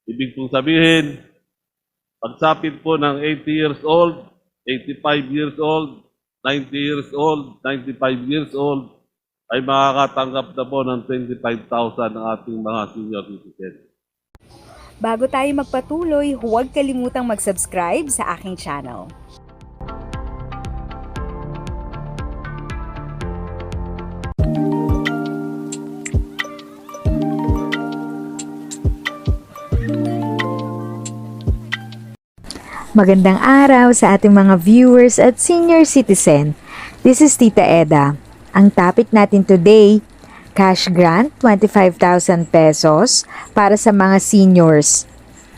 Ibig kong sabihin, pagsapit po ng 80 years old, 85 years old, 90 years old, 95 years old, ay makakatanggap na po ng 25,000 ang ating mga senior citizens. Bago tayo magpatuloy, huwag kalimutang mag-subscribe sa aking channel. Magandang araw sa ating mga viewers at senior citizen. This is Tita Eda. Ang topic natin today, cash grant 25,000 pesos para sa mga seniors.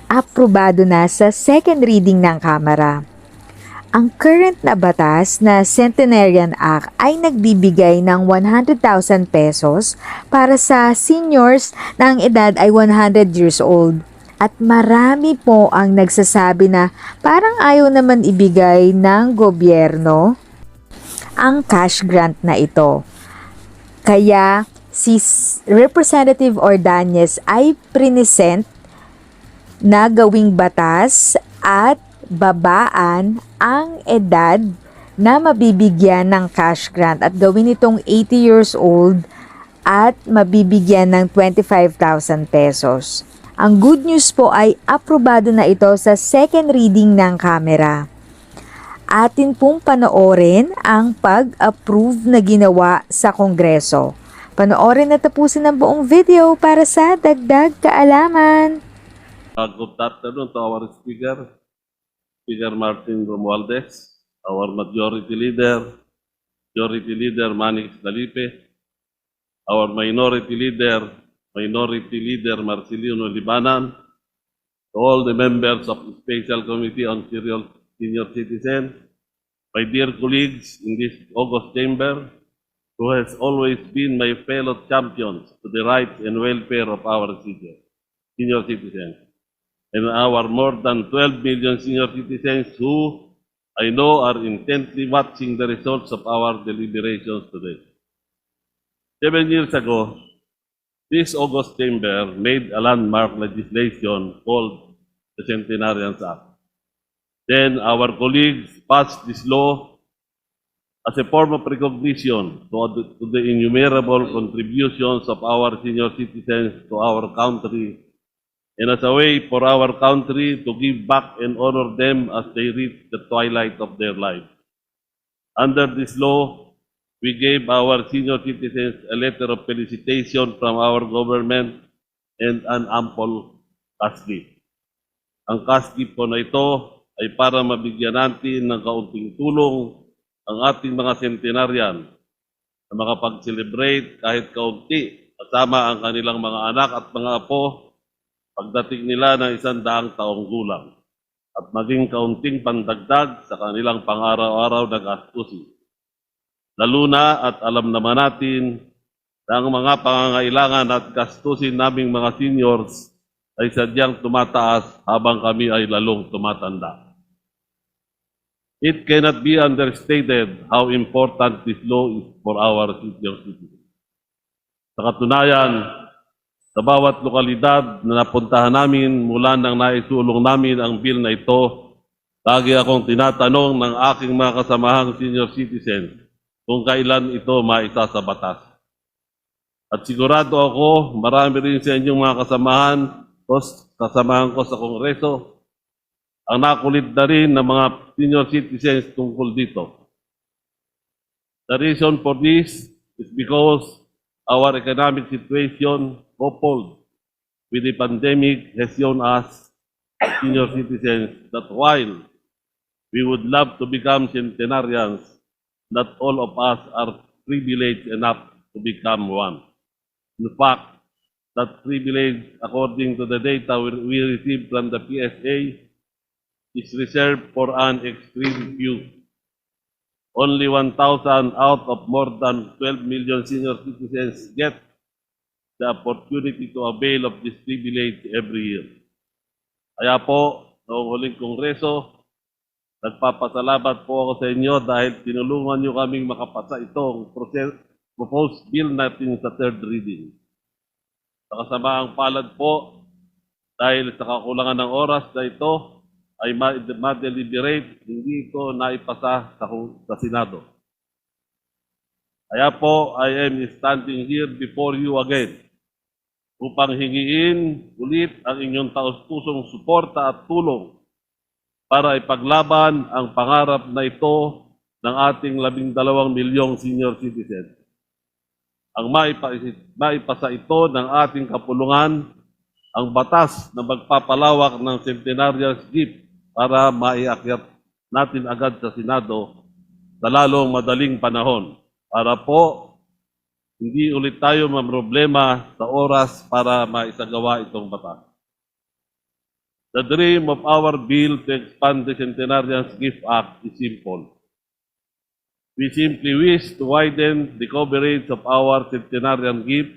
Aprubado na sa second reading ng Kamara. Ang current na batas na Centenarian Act ay nagbibigay ng 100,000 pesos para sa seniors na ang edad ay 100 years old. At marami po ang nagsasabi na parang ayaw naman ibigay ng gobyerno ang cash grant na ito. Kaya si Representative Ordonez ay present na gawing batas at babaan ang edad na mabibigyan ng cash grant at gawin itong 80 years old at mabibigyan ng 25,000 pesos. Ang good news po ay aprobado na ito sa second reading ng Kamara. Atin pong panoorin ang pag-approve na ginawa sa Kongreso. Panoorin at tapusin ang buong video para sa dagdag kaalaman. Good afternoon to our Speaker, Speaker Martin Romualdez, our Majority Leader Manix Dalipe, our Minority Leader Marcelino Libanan, to all the members of the Special Committee on Senior Citizens, my dear colleagues in this August Chamber, who has always been my fellow champions to the rights and welfare of our senior citizens, and our more than 12 million senior citizens who I know are intently watching the results of our deliberations today. 7 years ago, this August Chamber made a landmark legislation called the Centenarian Act. Then our colleagues passed this law as a form of recognition to the innumerable contributions of our senior citizens to our country and as a way for our country to give back and honor them as they reach the twilight of their lives. Under this law, we gave our senior citizens a letter of felicitation from our government and an ample cash gift. Ang cash gift po na ito ay para mabigyan natin ng kaunting tulong ang ating mga centenarian na makapag-celebrate kahit kaunti kasama ang kanilang mga anak at mga apo pagdating nila ng 100 taong gulang at maging kaunting pandagdag sa kanilang pang-araw-araw na gastusin. Lalo na at alam naman natin na ang mga pangangailangan at gastusin naming mga seniors ay sadyang tumataas habang kami ay lalong tumatanda. It cannot be understated how important this law is for our senior citizens. Sa katunayan, sa bawat lokalidad na napuntahan namin mula nang naisulong namin ang bill na ito, lagi akong tinatanong ng aking mga kasamahang senior citizens kung kailan ito maisa sa batas. At sigurado ako, marami rin sa inyong mga kasamahan ko sa Kongreso, ang nakulit na rin ng mga senior citizens tungkol dito. The reason for this is because our economic situation, coupled with the pandemic, has shown us, senior citizens, that while we would love to become centenarians, not all of us are privileged enough to become one. In fact, that privilege, according to the data we received from the PSA, is reserved for an extreme few. Only 1,000 out of more than 12 million senior citizens get the opportunity to avail of this privilege every year. Kaya po, noong huling kongreso, nagpapasalamat po ako sa inyo dahil tinulungan nyo kaming makapasa itong proposed bill natin sa third reading. Sa kasamaang palad po, Dahil sa kakulangan ng oras na ito ay ma-deliberate, hindi ito naipasa sa Senado. Kaya po, I am standing here before you again upang hingiin ulit ang inyong taus-pusong suporta at tulong para ipaglaban ang pangarap na ito ng ating 12 milyong senior citizens. Ang maipasa ito ng ating kapulungan ang batas na magpapalawak ng centenarial gift para maiakyat natin agad sa Senado sa lalong madaling panahon para po hindi ulit tayo mamroblema sa oras para maisagawa itong batas. The dream of our bill to expand the Centenarian Gift Act is simple. We simply wish to widen the coverage of our centenarian gift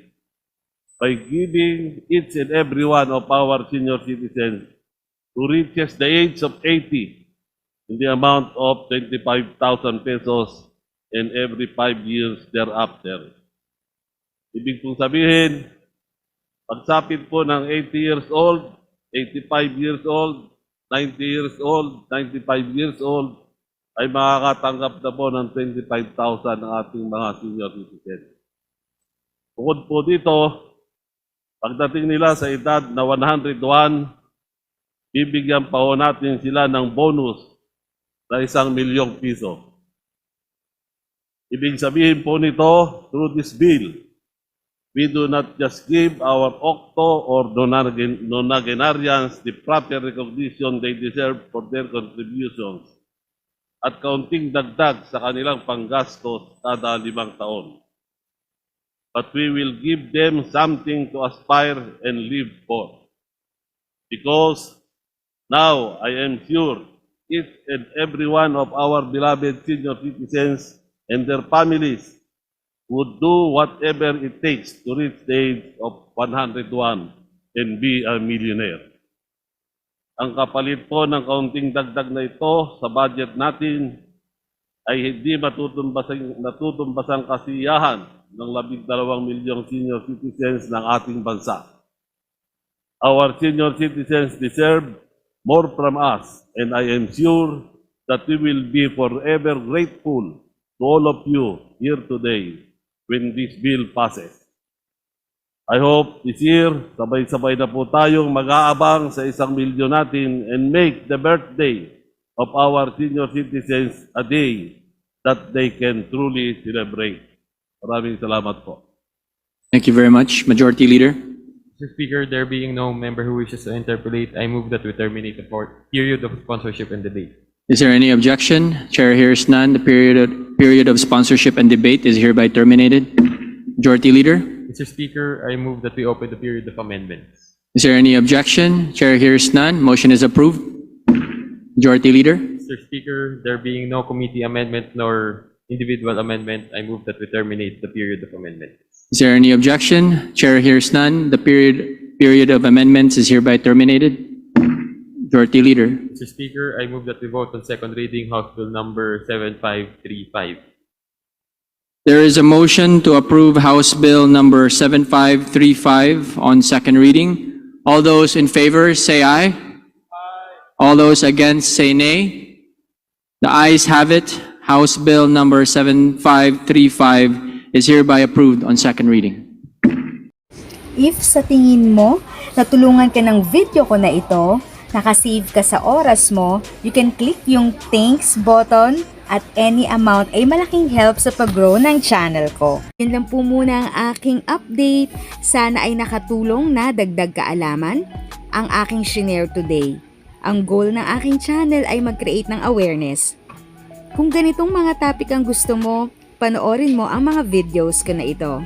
by giving each and every one of our senior citizens who reaches the age of 80 in the amount of 25,000 pesos and every 5 years thereafter. Ibig pong sabihin, pagsapit po ng 80 years old, 85 years old, 90 years old, 95 years old, ay makakatanggap na po ng 25,000 ng ating mga senior citizens. Bukod po dito, pagdating nila sa edad na 101, bibigyan pa po natin sila ng bonus na 1 milyong piso. Ibig sabihin po nito, through this bill, we do not just give our octo or nonagenarians the proper recognition they deserve for their contributions at kaunting dagdag sa kanilang panggastos kada 5 taon. But we will give them something to aspire and live for. Because now I am sure each and every one of our beloved senior citizens and their families would do whatever it takes to reach the age of 101 and be a millionaire. Ang kapalit po ng kaunting dagdag na ito sa budget natin ay hindi natutumbasang kasiyahan ng 12 milyong senior citizens ng ating bansa. Our senior citizens deserve more from us, and I am sure that we will be forever grateful to all of you here today when this bill passes. I hope this year, sabay-sabay na po tayong mag-aabang sa 1 milyon natin and make the birthday of our senior citizens a day that they can truly celebrate. Maraming salamat po. Thank you very much, Majority Leader. Mr. Speaker, there being no member who wishes to interpolate, I move that we terminate the period of sponsorship and debate. Is there any objection? Chair hears none. The period of sponsorship and debate is hereby terminated. Majority Leader. Mr. Speaker, I move that we open the period of amendments. Is there any objection? Chair hears none. Motion is approved. Majority Leader. Mr. Speaker, there being no committee amendment nor individual amendment, I move that we terminate the period of amendments. Is there any objection? Chair hears none. The period of amendments is hereby terminated. Majority Leader. Mr. Speaker, I move that we vote on second reading House Bill number 7535. There is a motion to approve House Bill number 7535 on second reading. All those in favor say aye. All those against say nay. The ayes have it. House Bill number 7535 is hereby approved on second reading. If sa tingin mo, natulungan ka ng video ko na ito, nakasave ka sa oras mo, you can click yung thanks button at any amount ay malaking help sa pag-grow ng channel ko. Yun lang po muna ang aking update. Sana ay nakatulong na dagdag kaalaman ang aking shinare today. Ang goal ng aking channel ay mag-create ng awareness. Kung ganitong mga topic ang gusto mo, panoorin mo ang mga videos ko na ito.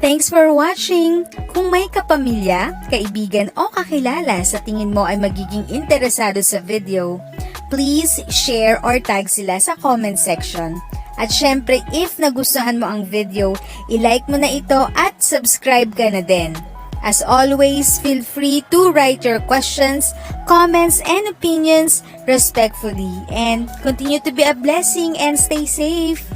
Thanks for watching! Kung may kapamilya, kaibigan o kakilala sa tingin mo ay magiging interesado sa video, please share or tag sila sa comment section. At syempre, if nagustuhan mo ang video, i-like mo na ito at subscribe ka na din. As always, feel free to write your questions, comments, and opinions respectfully. And continue to be a blessing and stay safe.